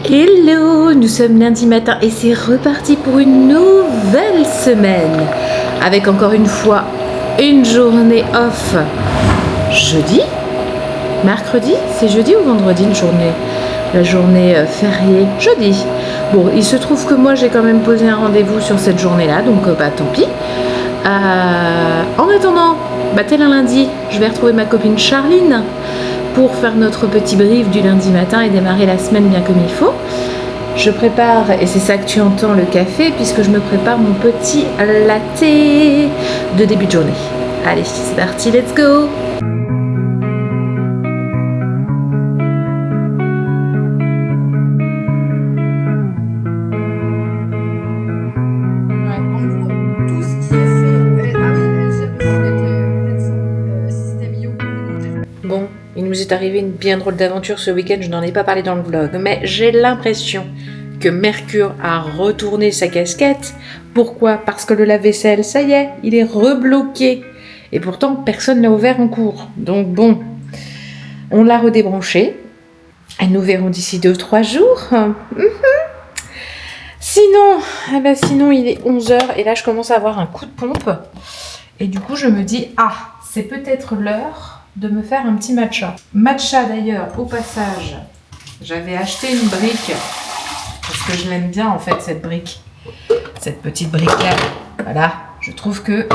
Hello, nous sommes lundi matin et c'est reparti pour une nouvelle semaine avec encore une fois une journée off jeudi, mercredi, c'est jeudi ou vendredi une journée, la journée fériée jeudi. Bon, il se trouve que moi j'ai quand même posé un rendez-vous sur cette journée-là, donc tant pis. En attendant, tel un lundi, je vais retrouver ma copine Charline pour faire notre petit brief du lundi matin et démarrer la semaine bien comme il faut. Je prépare, et c'est ça que tu entends, le café, puisque je me prépare mon petit latte de début de journée. Allez, c'est parti, let's go! Bon, il nous est arrivé une bien drôle d'aventure ce week-end, je n'en ai pas parlé dans le vlog, mais j'ai l'impression que Mercure a retourné sa casquette. Pourquoi ? Parce que le lave-vaisselle, ça y est, il est rebloqué. Et pourtant, personne n'a ouvert en cours. Donc bon, on l'a redébranché. Et nous verrons d'ici 2-3 jours. Sinon, il est 11h et là, je commence à avoir un coup de pompe. Et du coup, je me dis, c'est peut-être l'heure de me faire un petit matcha. Matcha d'ailleurs, au passage, j'avais acheté une brique, parce que je l'aime bien en fait cette brique. Cette petite brique là, voilà, je trouve que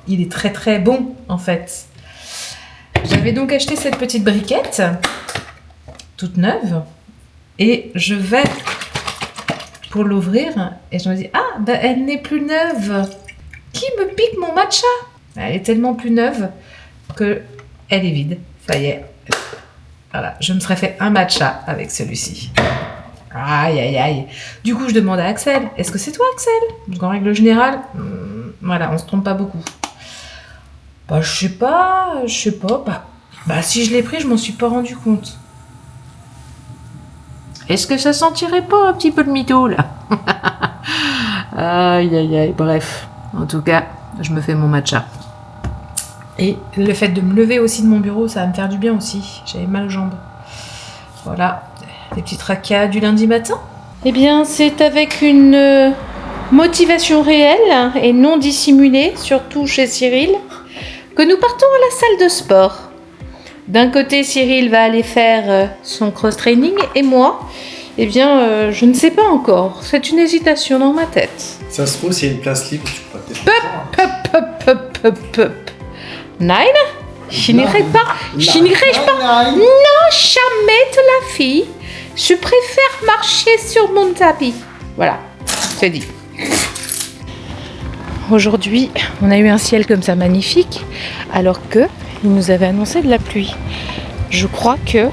il est très très bon en fait. J'avais donc acheté cette petite briquette, toute neuve, et je vais pour l'ouvrir, et je me dis, elle n'est plus neuve. Qui me pique mon matcha ? Elle est tellement plus neuve que elle est vide, ça y est. Voilà, je me serais fait un matcha avec celui-ci. Aïe, aïe, aïe. Du coup, je demande à Axel, est-ce que c'est toi, Axel ? Donc, en règle générale, voilà, on se trompe pas beaucoup. Je sais pas. Si je l'ai pris, je m'en suis pas rendu compte. Est-ce que ça sentirait pas un petit peu le mytho, là ? Aïe, aïe, aïe, bref. En tout cas, je me fais mon matcha. Et le fait de me lever aussi de mon bureau, ça va me faire du bien aussi. J'avais mal aux jambes. Voilà, des petits tracas du lundi matin. Eh bien, c'est avec une motivation réelle et non dissimulée, surtout chez Cyril, que nous partons à la salle de sport. D'un côté, Cyril va aller faire son cross-training et moi, je ne sais pas encore. C'est une hésitation dans ma tête. Ça se trouve, s'il y a une place libre, tu pourras peut-être... Nein, je n'irai pas. Non, jamais de la fille. Je préfère marcher sur mon tapis. Voilà, c'est dit. Aujourd'hui, on a eu un ciel comme ça magnifique, alors que il nous avait annoncé de la pluie. Je crois que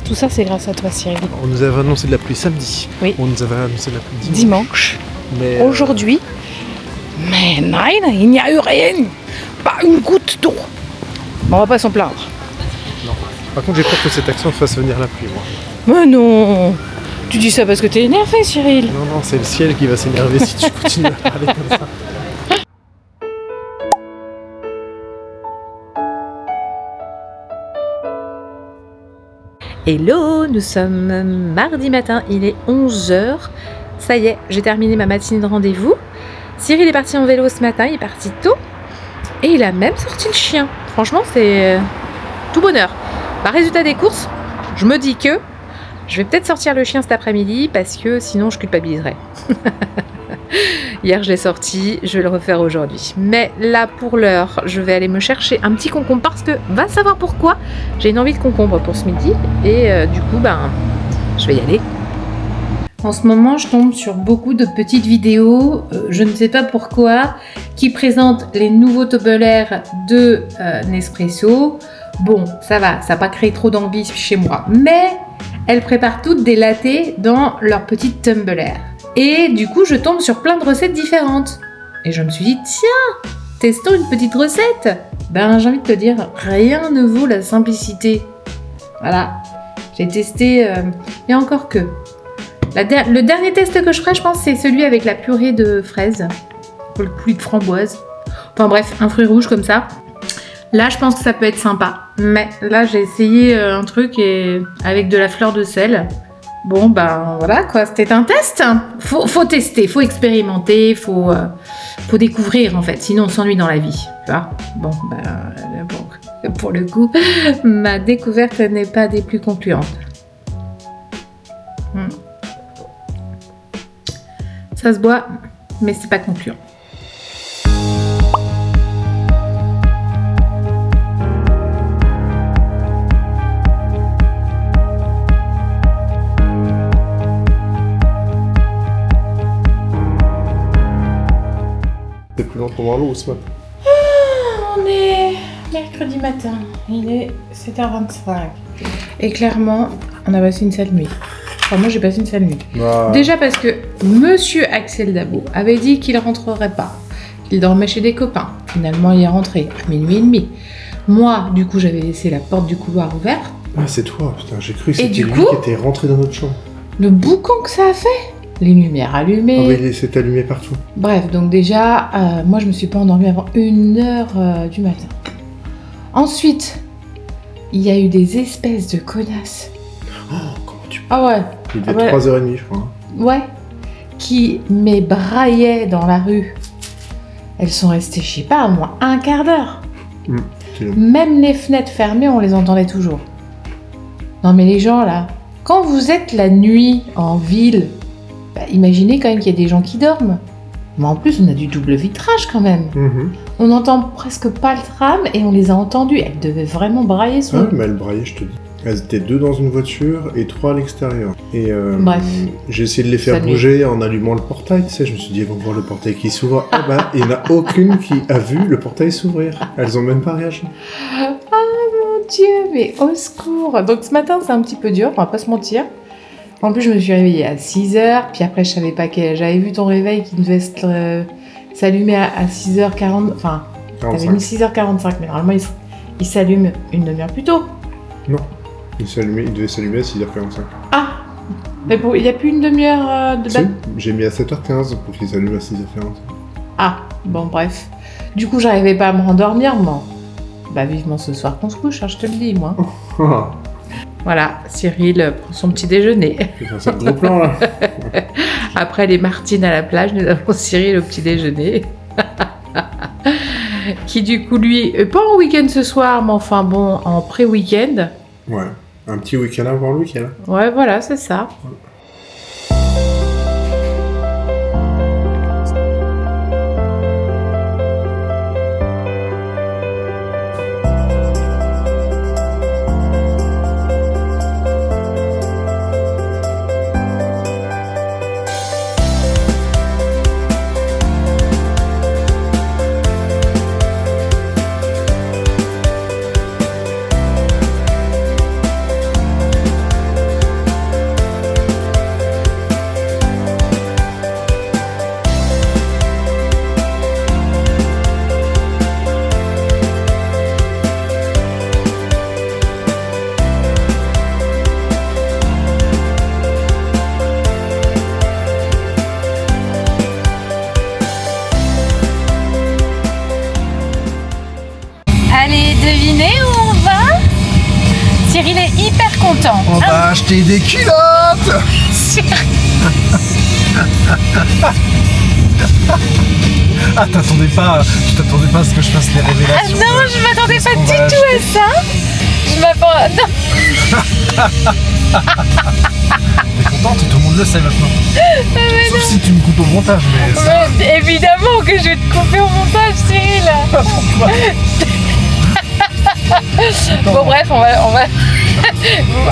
tout ça, c'est grâce à toi, Cyril. On nous avait annoncé de la pluie samedi. Oui. On nous avait annoncé de la pluie dimanche. Mais aujourd'hui. Mais nein, il n'y a eu rien. Pas une goutte d'eau. On va pas s'en plaindre. Non. Par contre, j'ai peur que cette action fasse venir la pluie, moi. Mais non. Tu dis ça parce que t'es énervé, Cyril. Non, c'est le ciel qui va s'énerver si tu continues à parler comme ça. Hello, nous sommes mardi matin, il est 11h. Ça y est, j'ai terminé ma matinée de rendez-vous. Cyril est parti en vélo ce matin, il est parti tôt. Et il a même sorti le chien. Franchement, c'est tout bonheur. Résultat des courses, je me dis que je vais peut-être sortir le chien cet après-midi parce que sinon je culpabiliserai. Hier je l'ai sorti, je vais le refaire aujourd'hui. Mais là pour l'heure, je vais aller me chercher un petit concombre parce que, va savoir pourquoi, j'ai une envie de concombre pour ce midi. Et du coup, je vais y aller. En ce moment, je tombe sur beaucoup de petites vidéos, je ne sais pas pourquoi, qui présentent les nouveaux Tupperware de Nespresso. Bon, ça va, ça n'a pas créé trop d'envie chez moi, mais elles préparent toutes des lattés dans leur petite Tupperware. Et du coup, je tombe sur plein de recettes différentes. Et je me suis dit, tiens, testons une petite recette. J'ai envie de te dire, rien ne vaut la simplicité. Voilà, j'ai testé, et encore que. Le dernier test que je ferai, je pense, c'est celui avec la purée de fraises, ou le coulis de framboise. Enfin bref, un fruit rouge comme ça. Là, je pense que ça peut être sympa. Mais là, j'ai essayé un truc avec de la fleur de sel. Bon, ben voilà quoi, c'était un test. Faut tester, faut expérimenter, faut découvrir en fait, sinon on s'ennuie dans la vie. Tu vois. Bon, bon, pour le coup, ma découverte n'est pas des plus concluantes. Ça se boit, mais c'est pas concluant. C'est plus lent pour voir l'eau ce matin. On est mercredi matin, il est 7h25. Et clairement, on a passé une sale nuit. Enfin, moi j'ai passé une sale nuit. Ah. Déjà parce que Monsieur Axel Dabo avait dit qu'il rentrerait pas, qu'il dormait chez des copains. Finalement, il est rentré à minuit et demi. Moi, du coup, j'avais laissé la porte du couloir ouverte. Ah, c'est toi, putain, j'ai cru que c'était du lui coup, qui était rentré dans notre chambre. Le boucan que ça a fait, les lumières allumées. Ah oui, c'est allumé partout. Bref, donc déjà, moi je me suis pas endormie avant 1h du matin. Ensuite, il y a eu des espèces de connasses. Oh, comment tu... Ah ouais. Il était 3h30, je crois. Ouais. Qui m'ébraillaient dans la rue. Elles sont restées, je sais pas, au moins un quart d'heure. Même les fenêtres fermées, on les entendait toujours. Non mais les gens là, quand vous êtes la nuit en ville, imaginez quand même qu'il y a des gens qui dorment. Mais en plus, on a du double vitrage quand même. On n'entend presque pas le tram et on les a entendues. Elles devaient vraiment brailler sur nous. Mais elles braillaient, je te dis. Elles étaient 2 dans une voiture et 3 à l'extérieur. Et bref. J'ai essayé de les faire bouger en allumant le portail. Tu sais, je me suis dit, elles vont voir le portail qui s'ouvre. Ah bah, il n'y en a aucune qui a vu le portail s'ouvrir. Elles ont même pas réagi. Ah mon Dieu, mais au secours. Donc ce matin, c'est un petit peu dur, on va pas se mentir. En plus, je me suis réveillée à 6h, puis après, je savais pas quelle... J'avais vu ton réveil qui devait s'allumer à 6h40, enfin, t'avais mis 6h45, mais normalement, il s'allume une demi-heure plus tôt. Non, il devait s'allumer à 6h45. Ah, mais bon, il n'y a plus une demi-heure de... Si, j'ai mis à 7h15 pour qu'il s'allume à 6h45. Ah, bon, bref. Du coup, j'arrivais pas à me rendormir, moi. Bah, vivement ce soir qu'on se couche, hein, je te le dis, moi. Voilà, Cyril prend son petit déjeuner. C'est un gros plan, là. Après les Martines à la plage, nous avons Cyril au petit déjeuner. Qui du coup, lui, pas en week-end ce soir, mais enfin bon, en pré-week-end. Ouais, un petit week-end avant le week-end. Ouais, voilà, c'est ça. Allez, devinez où on va? Cyril est hyper content. On va acheter des culottes. Ah, tu t'attendais pas à ce que je fasse les révélations. Ah non, je m'attendais pas du tout à ça. Je m'attends... Non. T'es contente? Tout le monde le sait maintenant. Sauf si tu me coupes au montage, mais ça... Mais évidemment que je vais te couper au montage, Cyril. Pourquoi? Bon bref, on va...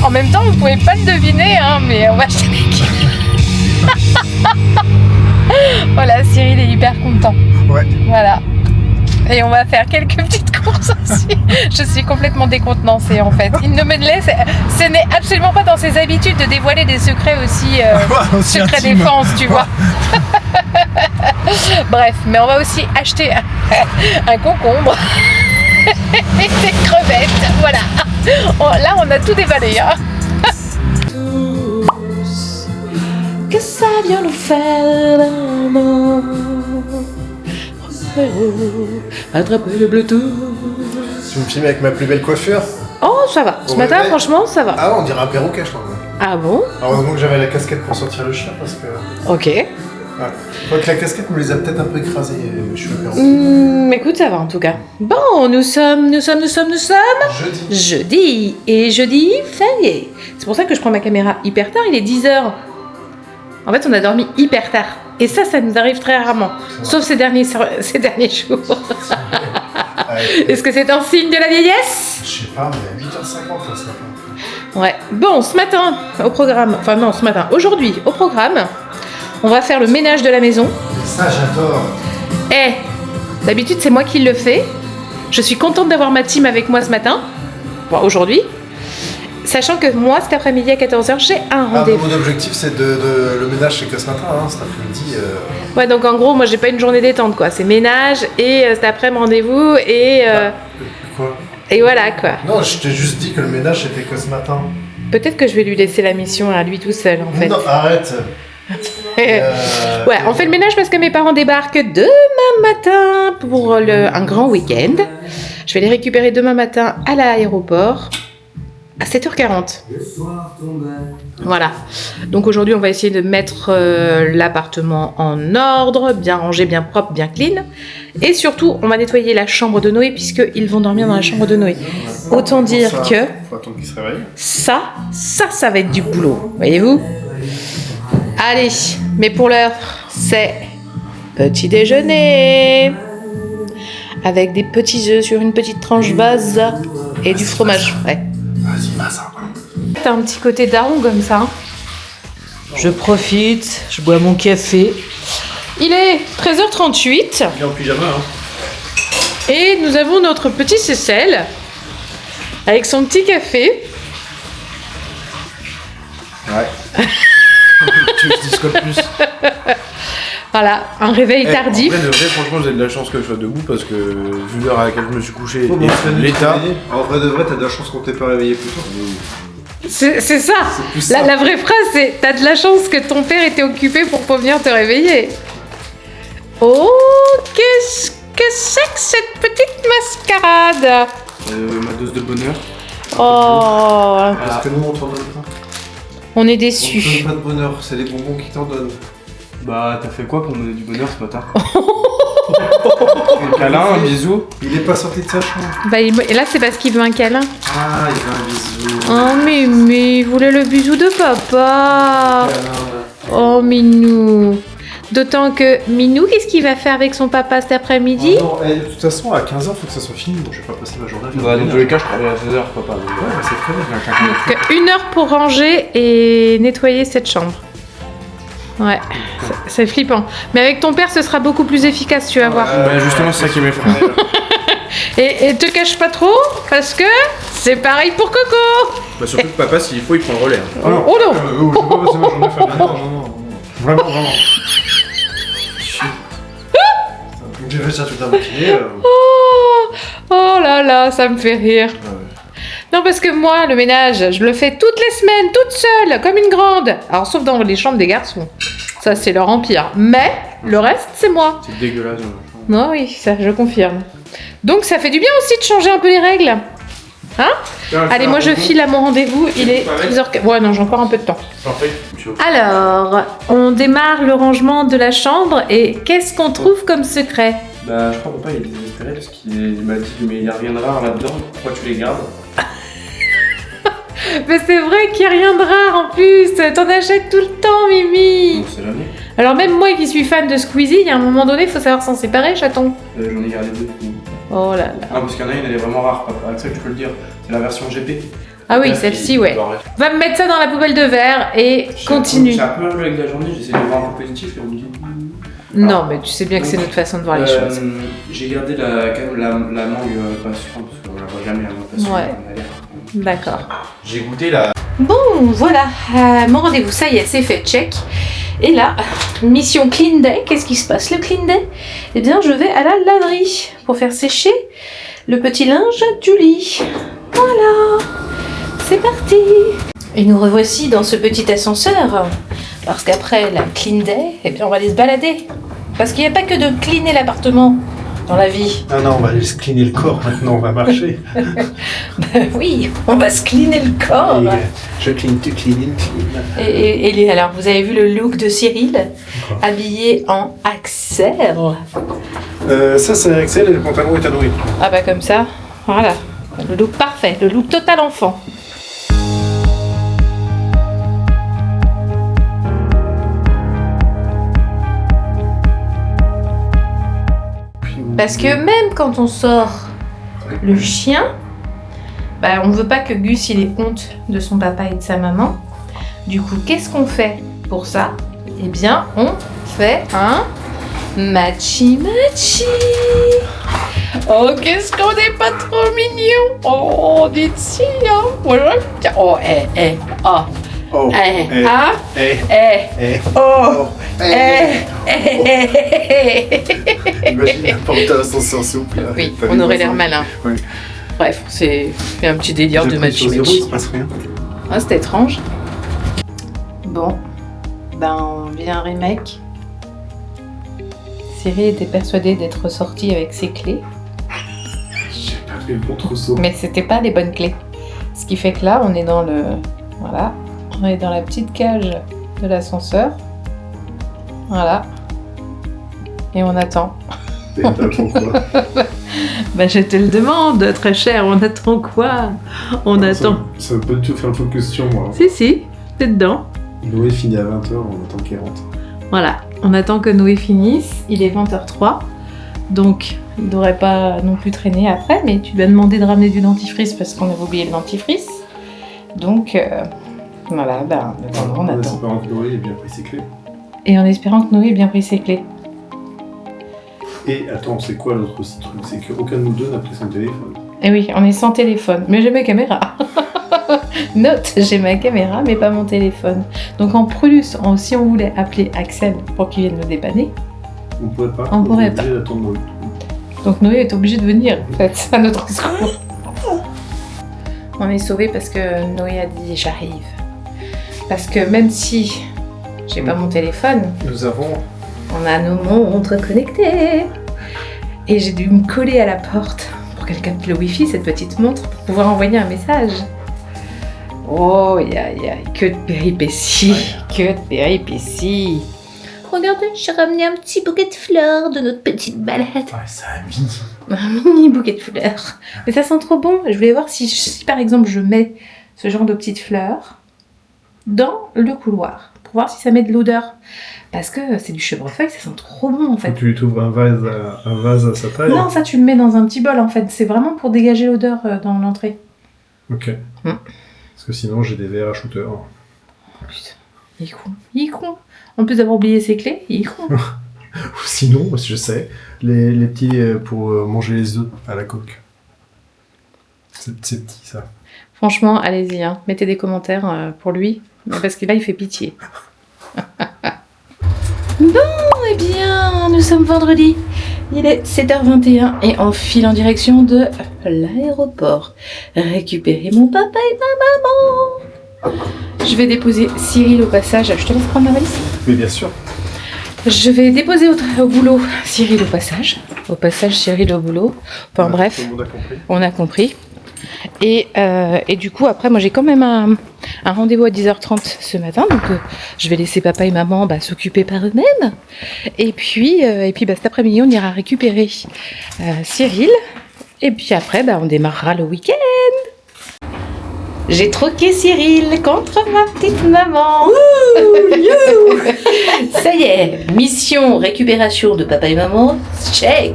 En même temps, vous pouvez pas le deviner, hein, mais on va acheter des culottes. Voilà, Cyril est hyper content. Ouais. Voilà. Et on va faire quelques petites courses aussi. Je suis complètement décontenancée en fait. Il ne me laisse... Ce n'est absolument pas dans ses habitudes de dévoiler des secrets aussi... aussi secret intime. défense, tu vois. Bref, mais on va aussi acheter un concombre. Et des crevettes, voilà. Là, on a tout déballé. Hein. Tous, que ça vient nous faire l'amour. Attrapez le Bluetooth. Tu me filmes avec ma plus belle coiffure? Oh, ça va. Ce matin, franchement, ça va. Ah, on dirait un perroquet, je crois. Ah bon? Heureusement que j'avais la casquette pour sortir le chat parce que. Ok. Ouais. Donc la casquette me les a peut-être un peu écrasés, je suis d'accord. Écoute, ça va en tout cas. Bon, nous sommes jeudi. Et jeudi, ça y est. C'est pour ça que je prends ma caméra hyper tard, il est 10h. En fait, on a dormi hyper tard. Et ça nous arrive très rarement. Sauf ces derniers jours. Est-ce que c'est un signe de la vieillesse? Je sais pas, mais à 8h50 là, ce matin. Ouais. Bon, ce matin, au programme. Enfin, non, ce matin. Aujourd'hui, au programme, on va faire le ménage de la maison. Ça, j'adore. D'habitude, c'est moi qui le fais. Je suis contente d'avoir ma team avec moi ce matin. Bon, aujourd'hui. Sachant que moi, cet après-midi à 14h, j'ai un rendez-vous. Mon objectif, c'est le ménage, c'est que ce matin, cet après-midi. Ouais, donc en gros, moi, j'ai pas une journée détente, quoi. C'est ménage et cet après-midi rendez-vous et. Quoi? Et voilà, quoi. Non, je t'ai juste dit que le ménage, c'était que ce matin. Peut-être que je vais lui laisser la mission à lui tout seul, en fait. Non, arrête. Ouais, on fait le ménage parce que mes parents débarquent demain matin pour un grand week-end. Je vais les récupérer demain matin à l'aéroport. À 7h40. Voilà. Donc aujourd'hui, on va essayer de mettre l'appartement en ordre, bien rangé, bien propre, bien clean. Et surtout, on va nettoyer la chambre de Noé puisqu'ils vont dormir dans la chambre de Noé. Autant dire que faut attendre qu'il se réveille. ça va être du boulot. Voyez-vous? Allez, mais pour l'heure, c'est petit déjeuner. Avec des petits œufs sur une petite tranche vase et du fromage frais. Vas-y, va ça. T'as un petit côté daron comme ça. Hein. Je profite, je bois mon café. Il est 13h38. Il est en pyjama, hein. Et nous avons notre petit Cécile avec son petit café. Ouais. Tu veux que je dise quoi de plus? Voilà, un réveil tardif. En vrai, franchement, j'ai de la chance que je sois debout parce que vu l'heure à laquelle je me suis couché Oh, et l'état. En vrai de vrai, t'as de la chance qu'on t'ait pas réveillé plus tôt. C'est ça. plus ça. La vraie phrase, c'est t'as de la chance que ton père était occupé pour pas venir te réveiller. Oh, qu'est-ce que c'est que cette petite mascarade? Ma dose de bonheur. Oh, Parce que nous, on t'en donne pas. on est On te déçus. donne pas de bonheur, c'est les bonbons qui t'en donnent. Bah, t'as fait quoi pour me donner du bonheur ce matin? Un câlin, un bisou. Il est pas sorti de sa chambre. Bah, et là, c'est parce qu'il veut un câlin. Ah, il veut un bisou. Oh, mais il voulait le bisou de papa. Oh, Minou. D'autant que Minou, qu'est-ce qu'il va faire avec son papa cet après-midi? Non, de toute façon, à 15h, faut que ça soit fini. Donc, je vais pas passer ma journée à faire Bah, du dans tous les cas, je travaille à 16h, papa. Donc, Ouais, c'est très bien. Donc, 1 heure pour ranger et nettoyer cette chambre. Ouais, c'est flippant. Mais avec ton père, ce sera beaucoup plus efficace, tu vas voir. Bah, justement, c'est ça qui m'effraie. Et te cache pas trop, parce que c'est pareil pour Coco. Bah, surtout que papa, s'il faut, il prend le relais. Hein. Oh non, Oh non. je vais pas passer ma journée à faire du non. Vraiment. Shit. Donc, j'ai fait ça toute la matinée. Oh là là, ça me fait rire. Non, parce que moi, le ménage, je le fais toutes les semaines, toute seule, comme une grande. Alors, sauf dans les chambres des garçons. Ça, c'est leur empire. Mais le reste, c'est moi. C'est dégueulasse. Non, oui, ça, je confirme. Donc, ça fait du bien aussi de changer un peu les règles. Hein? Allez, moi, je file à mon rendez-vous. Il est 13h. Ouais, non, j'ai encore un peu de temps. Parfait. Alors, on démarre le rangement de la chambre. Et qu'est-ce qu'on trouve comme secret? Bah, je crois que papa, il est désespéré parce qu'il m'a dit, mais il y a rien de rare là-dedans. Pourquoi tu les gardes? Mais c'est vrai qu'il n'y a rien de rare en plus. T'en achètes tout le temps, Mimi. On sait jamais. Alors même moi qui suis fan de Squeezie, il y a un moment donné, il faut savoir s'en séparer, chaton. J'en ai gardé deux. Oh là là. Ah, parce qu'il y en a une, elle est vraiment rare, papa. Avec ça, tu peux le dire. C'est la version GP. Ah oui, celle-ci, ouais. Va me mettre ça dans la poubelle de verre et continue. C'est un peu un avec la journée, j'essaie de voir un peu positif et on me dit. Non, mais tu sais bien que c'est notre façon de voir les choses. J'ai gardé quand même la mangue passion, parce qu'on la voit jamais la mangue passion. Ouais. D'accord. J'ai goûté la. Bon, voilà, mon rendez-vous, ça y est, c'est fait, check. Et là, mission clean day, qu'est-ce qui se passe le clean day? Eh bien, je vais à la laverie pour faire sécher le petit linge du lit. Voilà, c'est parti. Et nous revoici dans ce petit ascenseur, parce qu'après la clean day, eh bien, on va aller se balader. Parce qu'il n'y a pas que de cleaner l'appartement, dans la vie. Ah non, on va aller se cleaner le corps maintenant, on va marcher. Oui, on va se cleaner le corps. Et, je clean, tu clean, clean. Et alors, vous avez vu le look de Cyril, habillé en Axel. Ça, c'est Axel et le pantalon est à Noé. Ah bah comme ça, voilà. Le look parfait, le look total enfant. Parce que même quand on sort le chien, bah on veut pas que Gus il ait honte de son papa et de sa maman. Du coup, qu'est-ce qu'on fait pour ça? Eh bien, on fait un matchy-matchy. Oh, qu'est-ce qu'on n'est pas trop mignon. Oh, dites si, hein. Voilà. Oh, oh. Oh, Ah, oh, Imagine un porte l'ascenseur souple. Oui, on aurait l'air malin. Oui. Bref, c'est un petit délire de matchy-matchy. Il se passe rien. Ah, c'est étrange. Bon, ben on vient un remake. Cyril était persuadé d'être sorti avec ses clés, J'ai pas fait le bon trousseau. mais c'était pas les bonnes clés. Ce qui fait que là, on est dans le... Voilà. On est dans la petite cage de l'ascenseur. Voilà. Et on attend. Et t'attends quoi? Bah je te le demande, très cher, on attend quoi? On attend... Ça veut pas du tout faire le focus sur moi. Si, t'es dedans. Noé finit à 20h, on attend qu'il rentre. Voilà, on attend que Noé finisse, il est 20h03, donc il ne devrait pas non plus traîner après, mais tu lui as demandé de ramener du dentifrice parce qu'on avait oublié le dentifrice. Donc voilà, ben, on En attend. espérant que Noé ait bien pris ses clés. Et en espérant que Noé ait bien pris ses clés. Et attends, c'est quoi l'autre aussi truc? C'est qu'aucun de nous deux n'a pris son téléphone. Et oui, on est sans téléphone, mais j'ai ma caméra. Note, j'ai ma caméra, mais pas mon téléphone. Donc en plus, si on voulait appeler Axel pour qu'il vienne nous dépanner, On pourrait pas. On pourrait est obligé d'attendre Noé. donc Noé est obligé de venir, en fait, à notre secours. On est sauvés parce que Noé a dit j'arrive. Parce que même si j'ai pas mon téléphone, Nous avons... on a nos montres connectées. Et j'ai dû me coller à la porte pour qu'elle capte le wifi, cette petite montre, pour pouvoir envoyer un message. Oh, que de péripéties, que de péripéties. Regardez, j'ai ramené un petit bouquet de fleurs de notre petite balade. Ouais, ça a mis. Un mini bouquet de fleurs. Mais ça sent trop bon. Je voulais voir si par exemple je mets ce genre de petites fleurs dans le couloir pour voir si ça met de l'odeur. Parce que c'est du chèvrefeuille, ça sent trop bon en fait. Tu lui t'ouvres un vase à sa taille. Non, ça tu le mets dans un petit bol en fait. C'est vraiment pour dégager l'odeur dans l'entrée. Ok. Parce que sinon j'ai des verres à shooter. Putain, il est con. En plus d'avoir oublié ses clés, il est con. Ou sinon, je sais, les petits pour manger les œufs à la coque. C'est petit ça. Franchement, allez-y, hein. Mettez des commentaires pour lui. Parce que là, il fait pitié. Bon, eh bien, nous sommes vendredi. Il est 7h21 et on file en direction de l'aéroport. Récupérer mon papa et ma maman. Je vais déposer Cyril au passage. Je te laisse prendre ma valise. Mais bien sûr. Je vais déposer au boulot Cyril au passage. Au passage, Cyril au boulot. Enfin bref, Tout le monde a compris. on a compris. Et du coup, après, moi j'ai quand même un rendez-vous à 10h30 ce matin. Donc je vais laisser papa et maman s'occuper par eux-mêmes. Et puis cet après-midi, on ira récupérer Cyril. Et puis après, on démarrera le week-end. J'ai troqué Cyril contre ma petite maman. Ça y est, mission récupération de papa et maman, check.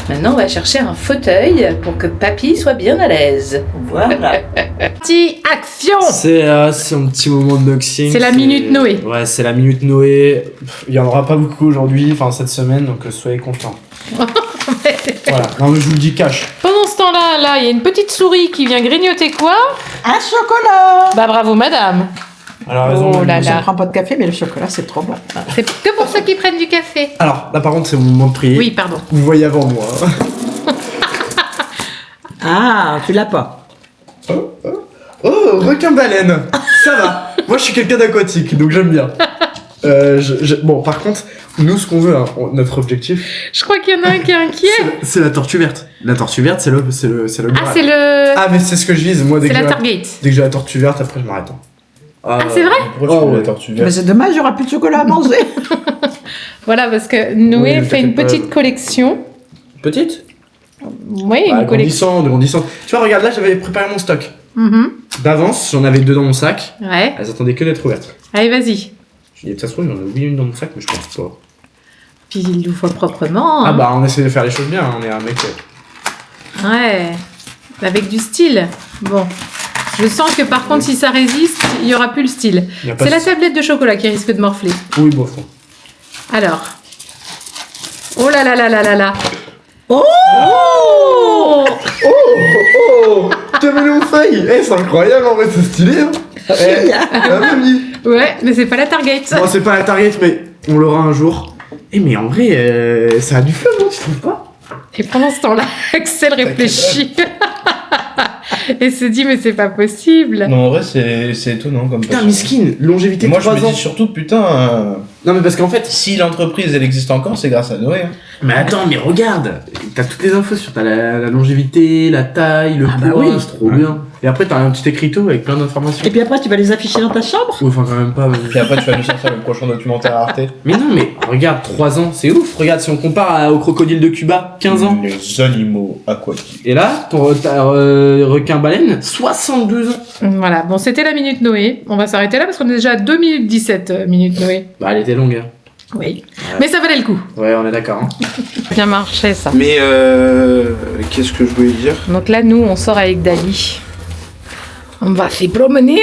Maintenant, on va chercher un fauteuil pour que papy soit bien à l'aise. Voilà. Parti, action. C'est un petit moment de boxing. C'est la minute Noé. Ouais, c'est la minute Noé. Il y en aura pas beaucoup aujourd'hui, enfin cette semaine, donc soyez contents. Voilà, non mais je vous le dis cash. Pendant ce temps-là, il y a une petite souris qui vient grignoter quoi? Un chocolat. Bah bravo madame. Alors, Oh là Je là. ne prends pas de café, mais le chocolat, c'est trop bon. C'est que pour ceux qui prennent du café. Alors, là par contre, c'est mon moment de prier. Oui, pardon. Vous voyez avant moi. Ah, tu l'as pas. Oh, requin baleine. Ça va. Moi, je suis quelqu'un d'aquatique, donc j'aime bien. Bon, par contre, nous, ce qu'on veut, hein, notre objectif, Je crois qu'il y en a un qui est inquiet. c'est la tortue verte. La tortue verte, c'est le Ah, Graal. c'est le... Ah, mais c'est ce que je vise. Moi, c'est la Target. dès que j'ai la tortue verte, après, je m'arrête. Hein. Ah, c'est vrai? Pourquoi tu Oh, veux ouais. la tortue Mais verte? c'est dommage, il n'y aura plus de chocolat à manger. Voilà, parce que Noé Oui, fait une t'inquiète petite collection. Petite? Oui, une collection. Grandissante. Tu vois, regarde, là, j'avais préparé mon stock. Mhm. D'avance, j'en avais 2 dans mon sac. Ouais. Elles attendaient que d'être ouvertes. Allez, vas-y. Je dis, ça se trouve, j'en ai oublié une dans mon sac, mais je pense pas. Puis il l'ouvre proprement. Ah hein. bah, on essaie de faire les choses bien, hein, on est un mec... Ouais. Avec du style. Bon. Je sens que par contre, si ça résiste, il n'y aura plus le style. y a pas C'est la de- tablette de chocolat qui risque de morfler. Oui, bon, fond. Alors. Oh là là là là là là. Oh Oh Caméléon feuille. C'est incroyable, en fait, c'est stylé, hein. La mamie. Ouais, mais c'est pas la Target. Bon, c'est pas la Target, mais on l'aura un jour. Mais en vrai, ça a du fun, non, tu trouves pas? Et pendant ce temps-là, Axel réfléchit. Et se dit, mais c'est pas possible. Non, en vrai, c'est étonnant comme Putain, passion. miskin, longévité de Moi, je 3 me ans. dis surtout, putain, Non, mais parce qu'en fait... si l'entreprise, elle existe encore, c'est grâce à Noé. Hein. Mais attends, mais regarde. T'as toutes les infos sur la longévité, la taille, le Ah bah poids, oui. c'est trop bien. Et après, t'as un petit écriteau avec plein d'informations. Et puis après, tu vas les afficher dans ta chambre. Ouais, enfin, quand même pas. Et après, tu vas nous sortir le prochain documentaire Arte. Mais non, mais regarde, 3 ans, c'est ouf. Regarde, si on compare au crocodile de Cuba, 15 ans. Les animaux aquatiques. Et là, ton requin-baleine, 62 ans. Voilà, bon, c'était la Minute Noé. On va s'arrêter là parce qu'on est déjà à 2 minutes 17 Minute Noé. Bah, elle était longue, hein. Oui. Mais ça valait le coup. Ouais, on est d'accord. Hein. Bien marché, ça. Mais qu'est-ce que je voulais dire? Donc là, nous, on sort avec Dali. On va se promener.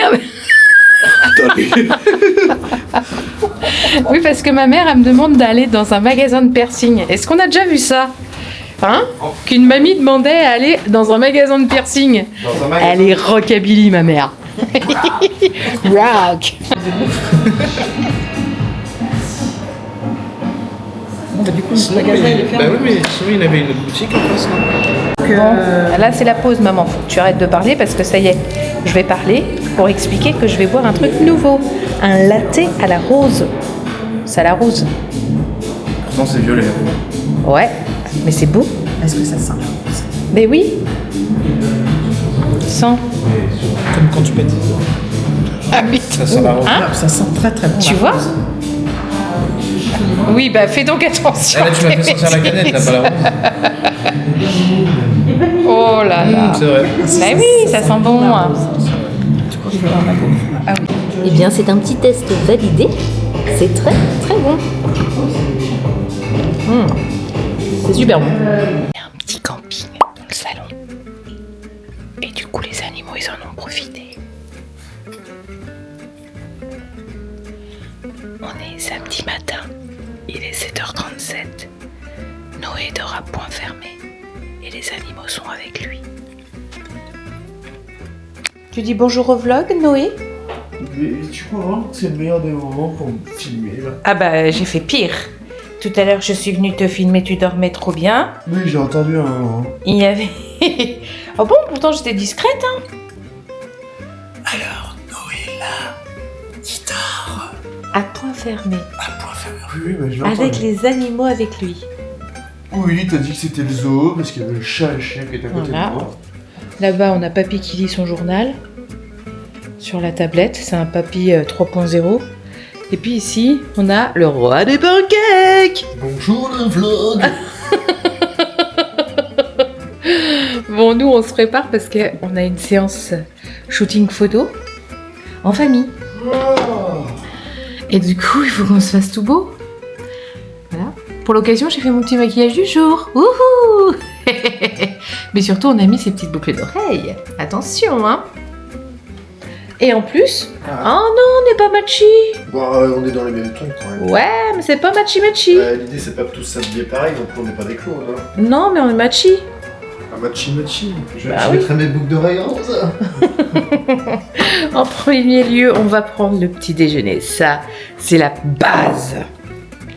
Oui, parce que ma mère, elle me demande d'aller dans un magasin de piercing. Est-ce qu'on a déjà vu ça? Hein? Qu'une mamie demandait à aller dans un magasin de piercing. Dans un magasin. Elle est rockabilly, ma mère. Rock. Du coup, le magasin, il est Bah fermé. oui, mais sinon, il y avait une autre boutique en face, non? Bon, là c'est la pause, maman. Faut que tu arrêtes de parler parce que ça y est, je vais parler pour expliquer que je vais boire un truc nouveau. Un latte à la rose. C'est à la rose. Pourtant, c'est violet. Ouais, mais c'est beau. Est-ce que ça sent? Mais oui. Sens. Comme quand tu pètes. Ah oui. Ça sent la rose. Hein? Ça sent très très bon. Tu vois? Oui, bah fais donc attention. Ah, là, tu m'as fait sortir la canette, là, pas la rose. Oh là là. C'est vrai. Bah oui, ça sent bon. Eh bien, c'est un petit test validé. C'est très, très bon. C'est super bon. Il y a un petit camping dans le salon. Et du coup, les animaux, ils en ont profité. On est samedi matin. Il est 7h37. Noé dort à point fermé. Et les animaux sont avec lui. Tu dis bonjour au vlog, Noé? Mais tu crois vraiment que c'est le meilleur des moments pour me filmer, là? Ah bah, j'ai fait pire. Tout à l'heure, je suis venue te filmer, tu dormais trop bien. Oui, j'ai entendu un moment. Il y avait... Oh bon, pourtant j'étais discrète, hein. Alors, Noé, là, guitare, À point fermé. à point fermé. Oui, bah, je l'ai Avec entendu. les animaux avec lui. Oui, t'as dit que c'était le zoo, parce qu'il y avait le chat et le chien qui étaient à côté Voilà. de moi. Là-bas, on a Papy qui lit son journal. Sur la tablette, c'est un Papy 3.0. Et puis ici, on a le roi des pancakes. Bonjour le vlog. Bon, nous, on se prépare parce qu'on a une séance shooting photo en famille. Et du coup, il faut qu'on se fasse tout beau. Voilà. Pour l'occasion, j'ai fait mon petit maquillage du jour. Wouhou. Mais surtout, on a mis ces petites boucles d'oreilles. Attention, hein. Et en plus... Oh non, on n'est pas matchy. Bon, on est dans les mêmes tons quand même. Ouais, mais c'est pas matchy-matchy. L'idée, c'est pas de tous s'habiller pareil, donc on n'est pas des clowns. Hein. Non, mais on est matchy. Un matchy. Je Bah oui. mettrai mes boucles d'oreilles roses. En premier lieu, on va prendre le petit déjeuner. Ça, c'est la base.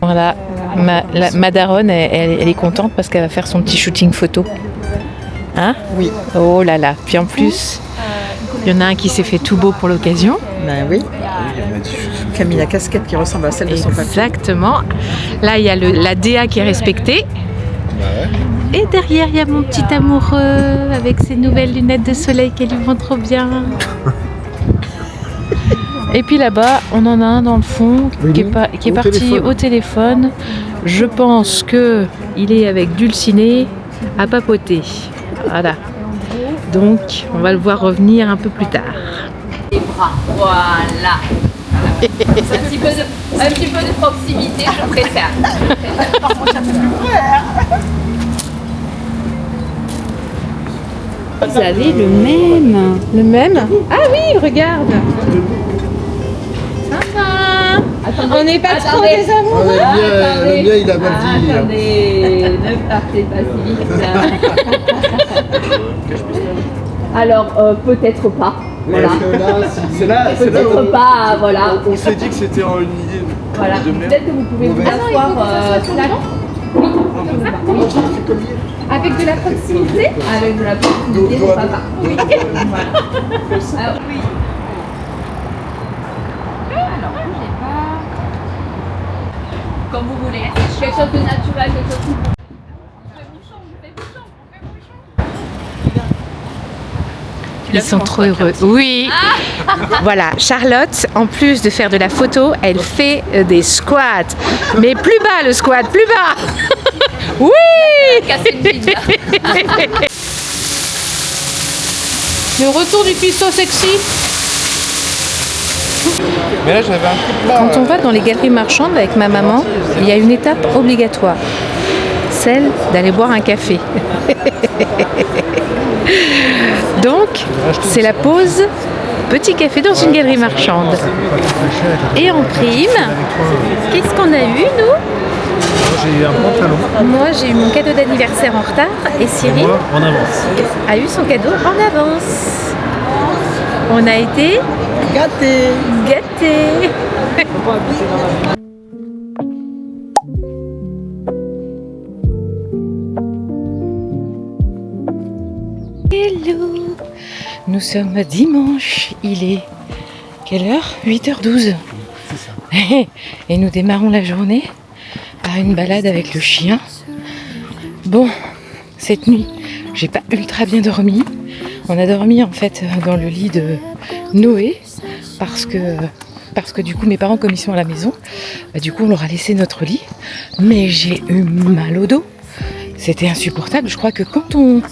Voilà, ma daronne, elle est contente parce qu'elle va faire son petit shooting photo. Hein? Oui. Oh là là. Puis en plus, il y en a un qui s'est fait tout beau pour l'occasion. Ben oui. Camille, la casquette qui ressemble à celle de son papa. Exactement. Là, il y a la DA qui est respectée. Et derrière, il y a mon petit amoureux avec ses nouvelles lunettes de soleil qui lui vont trop bien. Et puis là-bas, on en a un dans le fond qui est parti au téléphone. Je pense qu'il est avec Dulcinée à papoter. Voilà. Donc, on va le voir revenir un peu plus tard. Les bras, voilà. un petit peu de proximité, je préfère. Vous avez le même. Le même? Ah oui, regarde. On n'est pas trop des amoureux. Le mien, il a mal dit. Attendez, ne partez pas si vite. Alors, peut-être pas. Voilà. Peut-être pas, voilà. On s'est dit que c'était une idée Voilà. de merde. Peut-être que vous pouvez vous asseoir slack. Oui, comme ça. Oui. Avec de la proximité. Avec de la proximité, mon papa. Oui. Voilà. Alors, oui. Alors, bougez pas. Comme vous voulez. Quelque chose de naturel, quelque chose de... Ils sont trop heureux. Oui. Voilà, Charlotte, en plus de faire de la photo, elle fait des squats. Mais plus bas le squat, plus bas. Oui. Le retour du cuistot sexy. Mais là, j'avais un coup de Quand on va dans les galeries marchandes avec ma maman, il y a une étape obligatoire. Celle d'aller boire un café. Donc, c'est la pause petit café dans une galerie marchande. Et en prime, qu'est-ce qu'on a eu, nous? J'ai eu un pantalon. Moi, j'ai eu mon cadeau d'anniversaire en retard et Cyril En avance. a eu son cadeau en avance. On a été Gâté. gâtés. Hello. Nous sommes dimanche, il est quelle heure? 8h12. C'est ça. Et nous démarrons la journée par une balade avec le chien. Bon, cette nuit, j'ai pas ultra bien dormi. On a dormi en fait dans le lit de Noé parce que du coup mes parents comme ils sont à la maison, du coup on leur a laissé notre lit. Mais j'ai eu mal au dos. C'était insupportable. Je crois que quand on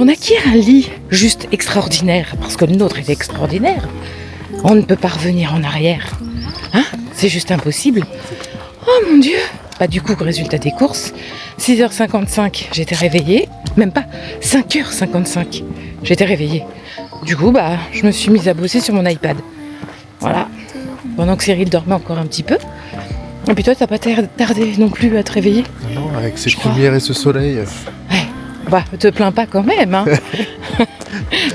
acquiert un lit juste extraordinaire, parce que le nôtre est extraordinaire, on ne peut pas revenir en arrière. Hein? C'est juste impossible. Oh mon Dieu! Du coup, résultat des courses, 6h55, j'étais réveillée. Même pas, 5h55, j'étais réveillée. Du coup, je me suis mise à bosser sur mon iPad. Voilà. Pendant que Cyril dormait encore un petit peu. Et puis toi, t'as pas tardé non plus à te réveiller? Non, avec ces lumières et ce soleil. Te plains pas quand même, hein.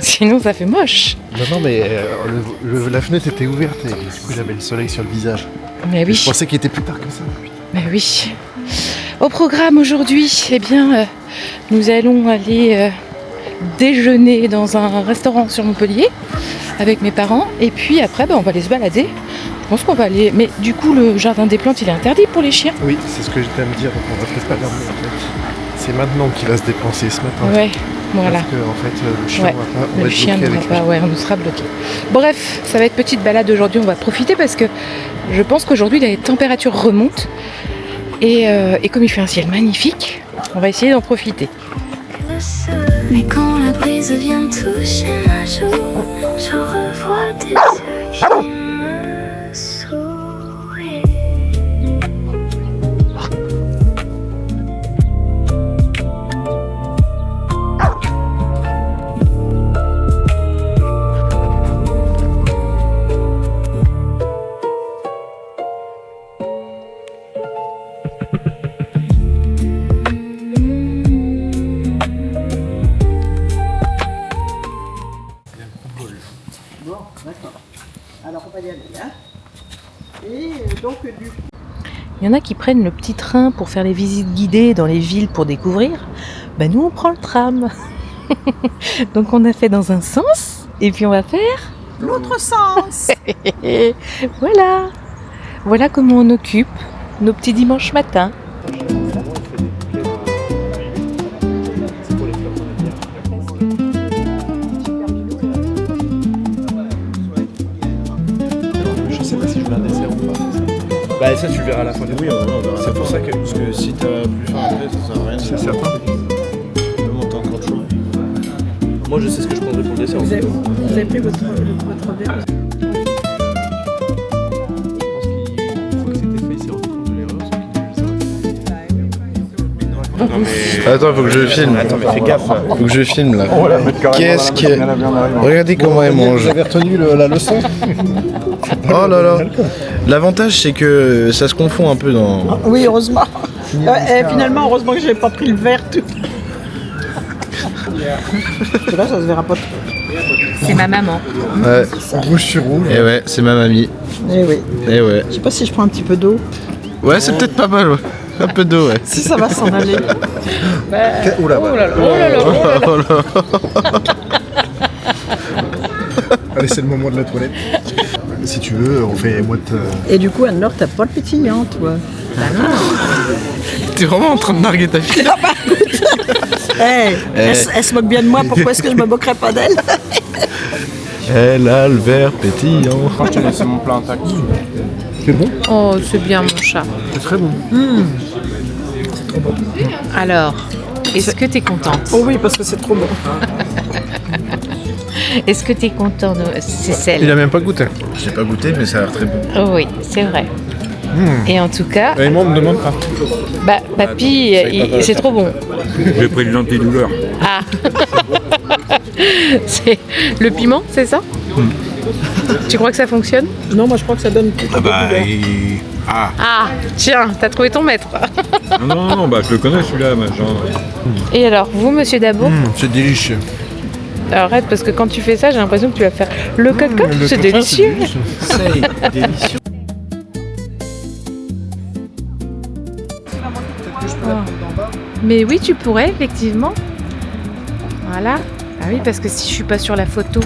Sinon ça fait moche. Non, mais la fenêtre était ouverte et du coup j'avais le soleil sur le visage. Mais oui. Je pensais qu'il était plus tard que ça. Mais oui. Au programme aujourd'hui, nous allons aller déjeuner dans un restaurant sur Montpellier avec mes parents. Et puis après, on va aller se balader. Je pense qu'on va aller... Mais du coup, le jardin des plantes, il est interdit pour les chiens. Oui, c'est ce que j'étais à me dire, donc on va peut-être pas l'emmener en fait. C'est maintenant qu'il va se dépenser ce matin. Ouais, voilà. Parce que en fait, le chien va pas... On va Le être chien bloqué ne va avec pas, on nous sera bloqué. Bref, ça va être petite balade aujourd'hui, on va profiter parce que je pense qu'aujourd'hui les températures remontent et comme il fait un ciel magnifique, on va essayer d'en profiter. Mais quand la brise vient toucher ma joue, je revois tes yeux qui me sourient. Alors on va y aller, hein. Et donc du... Il y en a qui prennent le petit train pour faire les visites guidées dans les villes pour découvrir. Nous on prend le tram. Donc on a fait dans un sens et puis on va faire l'autre sens. Voilà. Voilà comment on occupe nos petits dimanches matins. Je sais pas si je veux un dessert ou pas. Bah ça tu le verras à la fin du Oui, on verra. C'est pour ça que... Parce que si t'as plus faim après, ça sert à rien. C'est certain. Comment t'as encore chaud? Moi je sais ce que je prendrais pour le dessert. Vous avez pris votre verre? Attends, faut que je filme. Attends, mais fais gaffe. Faut que je filme là. Qu'est-ce que. Regardez comment elle mange. Vous avez retenu la leçon? Oh là là. L'avantage c'est que ça se confond un peu dans. Oui, heureusement. Finalement, heureusement que j'avais pas pris le verre tout. Là, ça se verra pas trop. C'est ma maman. Ouais. Rouge sur rouge. Et ouais, c'est ma mamie. Eh oui. Et ouais. Je sais pas si je prends un petit peu d'eau. Ouais, c'est peut-être pas mal, ouais. Un peu d'eau, ouais. Si ça va s'en aller. Oula, Oh là là, oh là là, oh là là. Allez, c'est le moment de la toilette. Si tu veux, on fait moite. Et du coup, Anne-Laure, t'as pas le pétillant, toi. T'es vraiment en train de narguer ta fille. Elle se moque bien de moi, pourquoi est-ce que je me moquerais pas d'elle? Elle a le verre pétillant. Je te laisse mon plat intact. C'est bon? Oh, c'est bien mon chat. C'est très bon. Alors, est-ce que t'es contente? Oh oui, parce que c'est trop bon. Est-ce que t'es content, c'est celle? Il a même pas goûté. J'ai pas goûté, mais ça a l'air très bon. Oh oui, c'est vrai. Et en tout cas, Et moi, on me demande pas. bah, papy, c'est trop bon. J'ai pris de l'antidouleur. Ah. C'est le piment, c'est ça? Tu crois que ça fonctionne? Non, moi je crois que ça donne plus de douleur. Ah, tiens, t'as trouvé ton maître. Non, bah je le connais celui-là, genre. Et alors, vous, monsieur Dabo? C'est délicieux. Arrête, parce que quand tu fais ça, j'ai l'impression que tu vas faire le coq-coq. C'est délicieux. C'est délicieux. Mais oui, tu pourrais, effectivement. Voilà. Ah oui, parce que si je suis pas sur la photo,